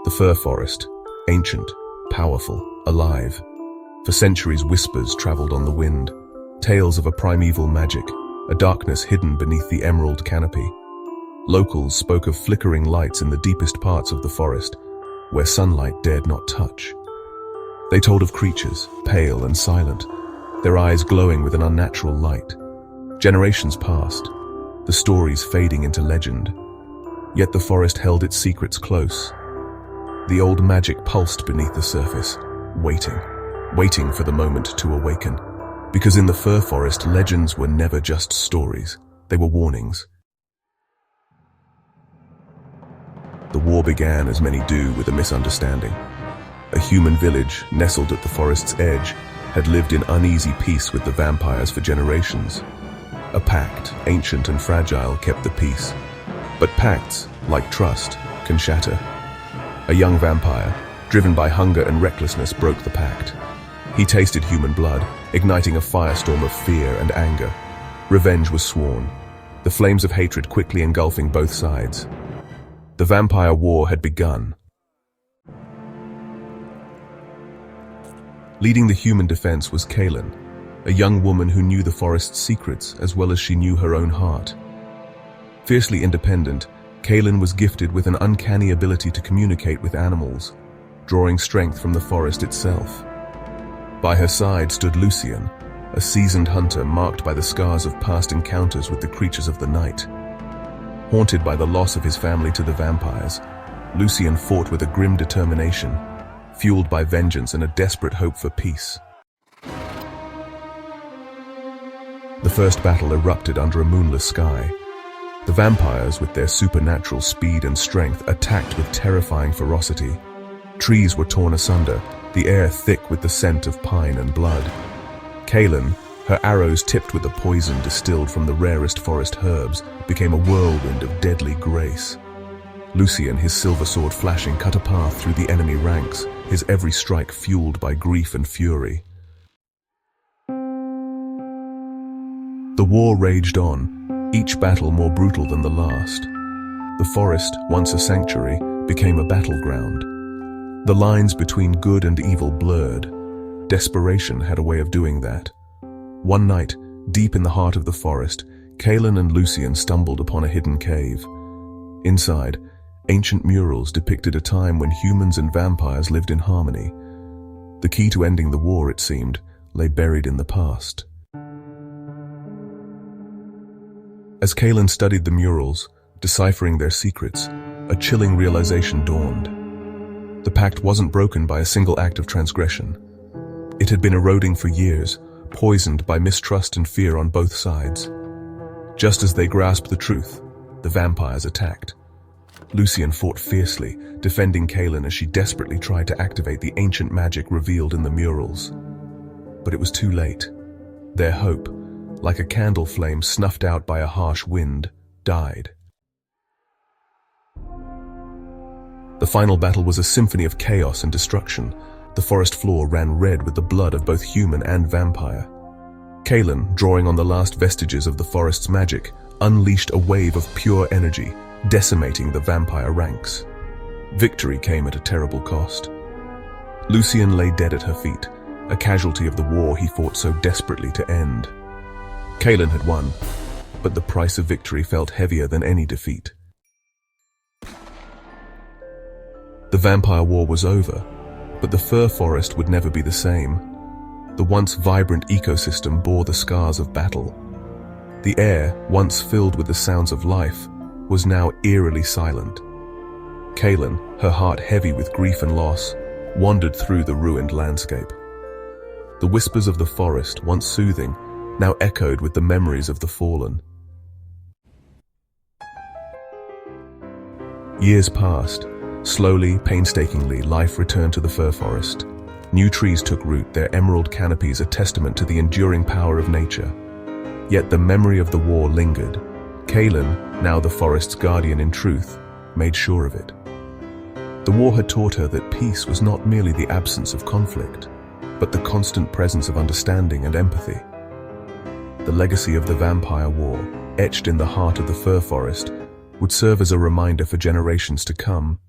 The fir forest, ancient, powerful, alive. For centuries whispers traveled on the wind, tales of a primeval magic, a darkness hidden beneath the emerald canopy. Locals spoke of flickering lights in the deepest parts of the forest, where sunlight dared not touch. They told of creatures, pale and silent, their eyes glowing with an unnatural light. Generations passed, the stories fading into legend. Yet the forest held its secrets close. The old magic pulsed beneath the surface, waiting for the moment to awaken. Because in the fir forest, legends were never just stories, they were warnings. The war began, as many do, with a misunderstanding. A human village, nestled at the forest's edge, had lived in uneasy peace with the vampires for generations. A pact, ancient and fragile, kept the peace. But pacts, like trust, can shatter. A young vampire, driven by hunger and recklessness, broke the pact. He tasted human blood, igniting a firestorm of fear and anger. Revenge was sworn, the flames of hatred quickly engulfing both sides. The vampire war had begun. Leading the human defense was Kaylin, a young woman who knew the forest's secrets as well as she knew her own heart. Fiercely independent, Kaylin was gifted with an uncanny ability to communicate with animals, drawing strength from the forest itself. By her side stood Lucien, a seasoned hunter marked by the scars of past encounters with the creatures of the night. Haunted by the loss of his family to the vampires, Lucien fought with a grim determination, fueled by vengeance and a desperate hope for peace. The first battle erupted under a moonless sky. The vampires, with their supernatural speed and strength, attacked with terrifying ferocity. Trees were torn asunder, the air thick with the scent of pine and blood. Kaylin, her arrows tipped with a poison distilled from the rarest forest herbs, became a whirlwind of deadly grace. Lucien, his silver sword flashing, cut a path through the enemy ranks, his every strike fueled by grief and fury. The war raged on, each battle more brutal than the last. The forest, once a sanctuary, became a battleground. The lines between good and evil blurred. Desperation had a way of doing that. One night, deep in the heart of the forest, Kaylin and Lucien stumbled upon a hidden cave. Inside, ancient murals depicted a time when humans and vampires lived in harmony. The key to ending the war, it seemed, lay buried in the past. As Kaylin studied the murals, deciphering their secrets, a chilling realization dawned. The pact wasn't broken by a single act of transgression. It had been eroding for years, poisoned by mistrust and fear on both sides. Just as they grasped the truth, the vampires attacked. Lucien fought fiercely, defending Kaylin as she desperately tried to activate the ancient magic revealed in the murals. But it was too late. Their hope, like a candle flame snuffed out by a harsh wind, died. The final battle was a symphony of chaos and destruction. The forest floor ran red with the blood of both human and vampire. Kaylin, drawing on the last vestiges of the forest's magic, unleashed a wave of pure energy, decimating the vampire ranks. Victory came at a terrible cost. Lucien lay dead at her feet, a casualty of the war he fought so desperately to end. Kaylin had won, but the price of victory felt heavier than any defeat. The vampire war was over, but the fir forest would never be the same. The once vibrant ecosystem bore the scars of battle. The air, once filled with the sounds of life, was now eerily silent. Kaylin, her heart heavy with grief and loss, wandered through the ruined landscape. The whispers of the forest, once soothing, now echoed with the memories of the fallen. Years passed. Slowly, painstakingly, life returned to the fir forest. New trees took root, their emerald canopies a testament to the enduring power of nature. Yet the memory of the war lingered. Kaylin, now the forest's guardian in truth, made sure of it. The war had taught her that peace was not merely the absence of conflict, but the constant presence of understanding and empathy. The legacy of the vampire war, etched in the heart of the fir forest, would serve as a reminder for generations to come